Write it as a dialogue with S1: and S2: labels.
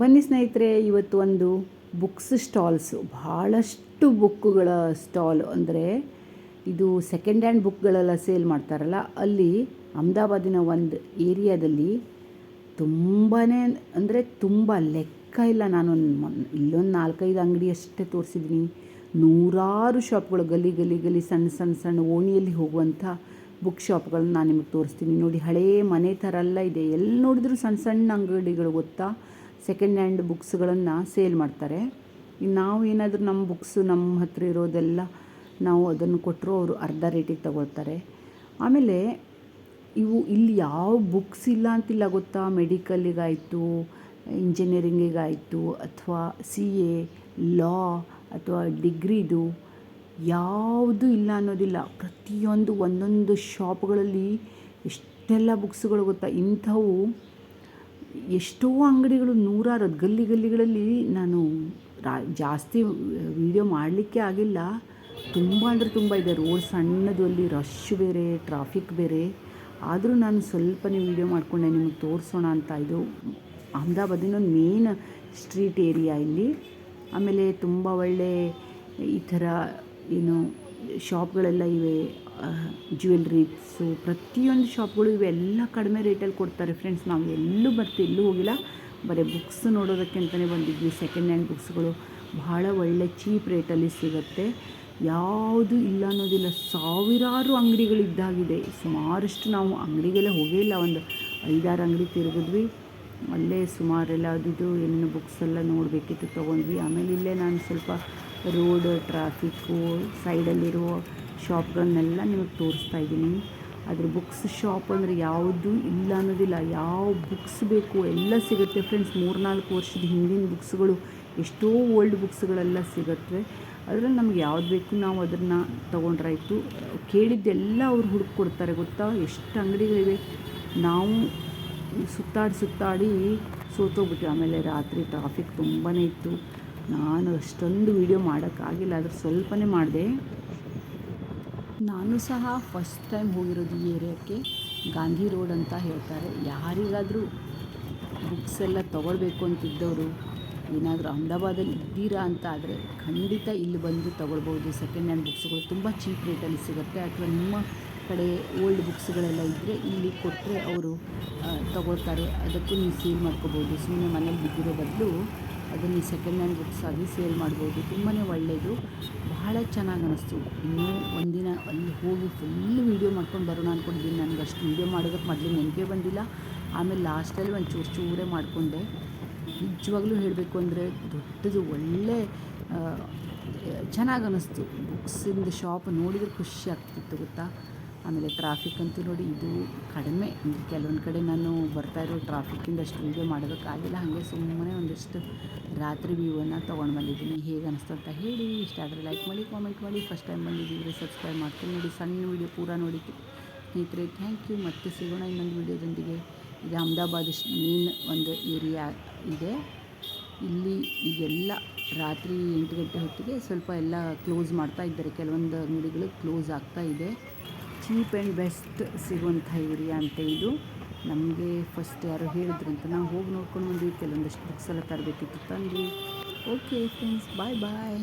S1: ಬನ್ನಿ ಸ್ನೇಹಿತರೆ, ಇವತ್ತು ಒಂದು ಬುಕ್ಸ್ ಸ್ಟಾಲ್ಸು, ಭಾಳಷ್ಟು ಬುಕ್ಕುಗಳ ಸ್ಟಾಲ್. ಅಂದರೆ ಇದು ಸೆಕೆಂಡ್ ಹ್ಯಾಂಡ್ ಬುಕ್ಗಳೆಲ್ಲ ಸೇಲ್ ಮಾಡ್ತಾರಲ್ಲ, ಅಲ್ಲಿ ಅಹಮದಾಬಾದಿನ ಒಂದು ಏರಿಯಾದಲ್ಲಿ ತುಂಬಾ ಅಂದರೆ ತುಂಬ ಲೆಕ್ಕ ಇಲ್ಲ. ನಾನು ಇಲ್ಲೊಂದು 4-5 ಅಂಗಡಿ ಅಷ್ಟೇ ತೋರಿಸಿದ್ದೀನಿ. ನೂರಾರು ಶಾಪ್ಗಳು, ಗಲ್ಲಿ ಗಲ್ಲಿ ಗಲ್ಲಿ ಸಣ್ಣ ಸಣ್ಣ ಸಣ್ಣ ಓಣಿಯಲ್ಲಿ ಹೋಗುವಂಥ ಬುಕ್ ಶಾಪ್ಗಳನ್ನ ನಾನು ನಿಮಗೆ ತೋರಿಸ್ತೀನಿ. ನೋಡಿ, ಹಳೇ ಮನೆ ಥರ ಎಲ್ಲ ಇದೆ. ಎಲ್ಲಿ ನೋಡಿದ್ರು ಸಣ್ಣ ಸಣ್ಣ ಅಂಗಡಿಗಳು, ಗೊತ್ತಾ, ಸೆಕೆಂಡ್ ಹ್ಯಾಂಡ್ ಬುಕ್ಸ್ಗಳನ್ನು ಸೇಲ್ ಮಾಡ್ತಾರೆ. ನಾವು ಏನಾದರೂ ನಮ್ಮ ಬುಕ್ಸು ನಮ್ಮ ಹತ್ರ ಇರೋದೆಲ್ಲ ನಾವು ಅದನ್ನು ಕೊಟ್ಟರು ಅವರು ಅರ್ಧ ರೇಟಿಗೆ ತಗೊಳ್ತಾರೆ. ಆಮೇಲೆ ಇಲ್ಲಿ ಯಾವ ಬುಕ್ಸ್ ಇಲ್ಲ ಅಂತಿಲ್ಲ, ಗೊತ್ತಾ. ಮೆಡಿಕಲ್ಲಿಗಾಯಿತು, ಇಂಜಿನಿಯರಿಂಗಿಗಾಯಿತು, ಅಥವಾ CA, ಲಾ ಅಥವಾ ಡಿಗ್ರಿದು ಯಾವುದು ಇಲ್ಲ ಅನ್ನೋದಿಲ್ಲ. ಪ್ರತಿಯೊಂದು ಒಂದೊಂದು ಶಾಪ್ಗಳಲ್ಲಿ ಎಷ್ಟೆಲ್ಲ ಬುಕ್ಸ್ಗಳು, ಗೊತ್ತಾ. ಇಂಥವು ಎಷ್ಟೋ ಅಂಗಡಿಗಳು, ನೂರಾರು ಗಲ್ಲಿ ಗಲ್ಲಿಗಳಲ್ಲಿ. ನಾನು ಜಾಸ್ತಿ ವೀಡಿಯೋ ಮಾಡಲಿಕ್ಕೆ ಆಗಿಲ್ಲ. ತುಂಬ ಅಂದರೆ ತುಂಬ ಇದೆ. ರೋಡ್ ಸಣ್ಣದು, ಅಲ್ಲಿ ರಶ್ ಬೇರೆ, ಟ್ರಾಫಿಕ್ ಬೇರೆ. ಆದರೂ ನಾನು ಸ್ವಲ್ಪನೇ ವೀಡಿಯೋ ಮಾಡಿಕೊಂಡೆ ನಿಮಗೆ ತೋರಿಸೋಣ ಅಂತ. ಇದು ಅಹಮದಾಬಾದಿನ ಮೇನ್ ಸ್ಟ್ರೀಟ್ ಏರಿಯಾ ಇಲ್ಲಿ. ಆಮೇಲೆ ತುಂಬ ಒಳ್ಳೆ ಈ ಥರ ಏನು ಶಾಪ್ಗಳೆಲ್ಲ ಇವೆ. ಜ್ಯುವೆಲ್ರೀಸು, ಪ್ರತಿಯೊಂದು ಶಾಪ್ಗಳು ಇವೆಲ್ಲ ಕಡಿಮೆ ರೇಟಲ್ಲಿ ಕೊಡ್ತಾರೆ ಫ್ರೆಂಡ್ಸ್. ನಾವು ಎಲ್ಲೂ ಹೋಗಿಲ್ಲ, ಬರೀ ಬುಕ್ಸ್ ನೋಡೋದಕ್ಕೆ ಅಂತಲೇ ಬಂದಿದ್ವಿ. ಸೆಕೆಂಡ್ ಹ್ಯಾಂಡ್ ಬುಕ್ಸ್ಗಳು ಭಾಳ ಒಳ್ಳೆ ಚೀಪ್ ರೇಟಲ್ಲಿ ಸಿಗುತ್ತೆ. ಯಾವುದು ಇಲ್ಲ ಅನ್ನೋದಿಲ್ಲ. ಸಾವಿರಾರು ಅಂಗಡಿಗಳಿದ್ದಾಗಿದೆ. ಸುಮಾರಷ್ಟು ನಾವು ಅಂಗಡಿಗೆಲ್ಲ ಹೋಗೇ ಇಲ್ಲ, ಒಂದು 5-6 ಅಂಗಡಿ ತಿರುಗಿದ್ವಿ. ಅಲ್ಲೇ ಸುಮಾರೆಲ್ಲ ಅದು ಏನೇನು ಬುಕ್ಸ್ ಎಲ್ಲ ನೋಡಬೇಕಿತ್ತು, ತೊಗೊಂಡ್ವಿ. ಆಮೇಲೆ ಇಲ್ಲೇ ನಾನು ಸ್ವಲ್ಪ ರೋಡ್ ಟ್ರಾಫಿಕ್ಕು ಸೈಡಲ್ಲಿರುವ ಶಾಪ್ಗಳನ್ನೆಲ್ಲ ನಿಮಗೆ ತೋರಿಸ್ತಾ ಇದ್ದೀನಿ. ಆದರೆ ಬುಕ್ಸ್ ಶಾಪ್ ಅಂದರೆ ಯಾವುದು ಇಲ್ಲ ಅನ್ನೋದಿಲ್ಲ. ಯಾವ ಬುಕ್ಸ್ ಬೇಕು ಎಲ್ಲ ಸಿಗುತ್ತೆ ಫ್ರೆಂಡ್ಸ್. 3-4 ವರ್ಷದ ಹಿಂದಿನ ಬುಕ್ಸ್ಗಳು, ಎಷ್ಟೋ ಓಲ್ಡ್ ಬುಕ್ಸ್ಗಳೆಲ್ಲ ಸಿಗುತ್ತೆ. ಅದರಲ್ಲಿ ನಮ್ಗೆ ಯಾವ್ದು ಬೇಕು ನಾವು ಅದನ್ನು ತೊಗೊಂಡ್ರಾಯ್ತು. ಕೇಳಿದ್ದೆಲ್ಲ ಅವ್ರು ಹುಡುಕೊಡ್ತಾರೆ, ಗೊತ್ತಾ. ಎಷ್ಟು ಅಂಗಡಿಗಳಿವೆ. ನಾವು ಸುತ್ತಾಡಿ ಸೋತೋಗ್ಬಿಟ್ವಿ. ಆಮೇಲೆ ರಾತ್ರಿ ಟ್ರಾಫಿಕ್ ತುಂಬಾ ಇತ್ತು. ನಾನು ಅಷ್ಟೊಂದು ವೀಡಿಯೋ ಮಾಡೋಕ್ಕಾಗಿಲ್ಲ, ಆದರೆ ಸ್ವಲ್ಪನೇ ಮಾಡಿದೆ. ನಾನು ಸಹ ಫಸ್ಟ್ ಟೈಮ್ ಹೋಗಿರೋದು ಈ ಏರಿಯಾಕ್ಕೆ. ಗಾಂಧಿ ರೋಡ್ ಅಂತ ಹೇಳ್ತಾರೆ. ಯಾರಿಗಾದರೂ ಬುಕ್ಸ್ ಎಲ್ಲ ತೊಗೊಳ್ಬೇಕು ಅಂತಿದ್ದವರು, ಏನಾದರೂ ಅಹಮದಾಬಾದಲ್ಲಿ ಇದ್ದೀರಾ ಅಂತ ಆದರೆ ಖಂಡಿತ ಇಲ್ಲಿ ಬಂದು ತೊಗೊಳ್ಬೋದು. ಸೆಕೆಂಡ್ ಹ್ಯಾಂಡ್ ಬುಕ್ಸ್ಗಳು ತುಂಬ ಚೀಪ್ ರೇಟಲ್ಲಿ ಸಿಗುತ್ತೆ. ಅಥವಾ ನಿಮ್ಮ ಕಡೆ ಓಲ್ಡ್ ಬುಕ್ಸ್ಗಳೆಲ್ಲ ಇದ್ದರೆ ಇಲ್ಲಿ ಕೊಟ್ಟರೆ ಅವರು ತೊಗೊಳ್ತಾರೆ. ಅದಕ್ಕೂ ನೀವು ಸೇಲ್ ಮಾಡ್ಕೋಬೋದು. ಸುಮ್ಮನೆ ಮನೇಲಿ ಬಿದ್ದಿರೋ ಬದಲು ಅದನ್ನು ಸೆಕೆಂಡ್ ಹ್ಯಾಂಡ್ ಬುಕ್ಸ್ ಆಗಿ ಸೇಲ್ ಮಾಡ್ಬೋದು. ತುಂಬಾ ಒಳ್ಳೆಯದು, ಬಹಳ ಚೆನ್ನಾಗಿ ಅನ್ನಿಸ್ತು. ಇನ್ನೂ ಒಂದಿನ ಅಲ್ಲಿ ಹೋಗಿ ಫುಲ್ ವೀಡಿಯೋ ಮಾಡ್ಕೊಂಡು ಬರೋಣ ಅಂದ್ಕೊಂಡಿದ್ದೀನಿ. ನನಗೆ ಅಷ್ಟು ವೀಡಿಯೋ ಮಾಡೋದಕ್ಕೆ ಮೊದಲು ನೆನಪೇ ಬಂದಿಲ್ಲ. ಆಮೇಲೆ ಲಾಸ್ಟಲ್ಲಿ ಒಂದು ಚೂರೇ ಮಾಡಿಕೊಂಡೆ. ನಿಜವಾಗ್ಲೂ ಹೇಳಬೇಕು ಅಂದರೆ ದೊಡ್ಡದು ಒಳ್ಳೆ ಚೆನ್ನಾಗಿ ಅನ್ನಿಸ್ತು. ಬುಕ್ಸಿಂದ ಶಾಪ್ ನೋಡಿದರೆ ಖುಷಿ ಆಗ್ತಿತ್ತು, ಗೊತ್ತಾ. ಆಮೇಲೆ ಟ್ರಾಫಿಕ್ ಅಂತೂ ನೋಡಿ, ಇದು ಕಡಿಮೆ. ಅಂದರೆ ಕೆಲವೊಂದು ಕಡೆ ನಾನು ಬರ್ತಾಯಿರೋ ಟ್ರಾಫಿಕ್ಕಿಂದ ಅಷ್ಟು ವೀಡಿಯೋ ಮಾಡೋದಕ್ಕಾಗಿಲ್ಲ. ಹಾಗೆ ಸುಮ್ಮನೆ ಒಂದಷ್ಟು ರಾತ್ರಿ ವ್ಯೂವನ್ನು ತೊಗೊಂಡು ಬಂದಿದ್ದೀನಿ. ಹೇಗೆ ಅನಿಸ್ತು ಅಂತ ಹೇಳಿ. ಇಷ್ಟ ಆದರೆ ಲೈಕ್ ಮಾಡಿ, ಕಾಮೆಂಟ್ ಮಾಡಿ. ಫಸ್ಟ್ ಟೈಮ್ ಬಂದಿದ್ದಿದ್ರೆ ಸಬ್ಸ್ಕ್ರೈಬ್ ಮಾಡ್ತೀನಿ. ನೋಡಿ, ಸಣ್ಣ ವೀಡಿಯೋ ಪೂರ ನೋಡಿ ಸ್ನೇಹಿತರೆ. Thank you. ಮತ್ತೆ ಸಿಗೋಣ ಇನ್ನೊಂದು ವೀಡಿಯೋದೊಂದಿಗೆ. ಇದು ಅಹಮದಾಬಾದ್ ಮೇನ್ ಒಂದು ಏರಿಯಾ ಇದೆ. ಇಲ್ಲಿ ಈಗೆಲ್ಲ ರಾತ್ರಿ 8 ಗಂಟೆ ಹೊತ್ತಿಗೆ ಸ್ವಲ್ಪ ಎಲ್ಲ ಕ್ಲೋಸ್ ಮಾಡ್ತಾ ಇದ್ದಾರೆ. ಕೆಲವೊಂದು ಅಂಗಡಿಗಳು ಕ್ಲೋಸ್ ಆಗ್ತಾ ಇದೆ. ಚೀಪ್ ಆ್ಯಂಡ್ ಬೆಸ್ಟ್ ಸಿಗುವಂಥ ಏರಿಯಾ ಅಂತ ಇದು. ನಮಗೆ ಫಸ್ಟ್ ಯಾರೋ ಹೇಳಿದ್ರು ಅಂತ ನಾವು ಹೋಗಿ ನೋಡ್ಕೊಂಡು ಬಂದ್ವಿ. ಕೆಲವೊಂದಷ್ಟು ಬುಕ್ಸ್ ಎಲ್ಲ ತರಬೇಕಿತ್ತು, ತಂದ್ವಿ. ಓಕೆ ಫ್ರೆಂಡ್ಸ್, ಬಾಯ್.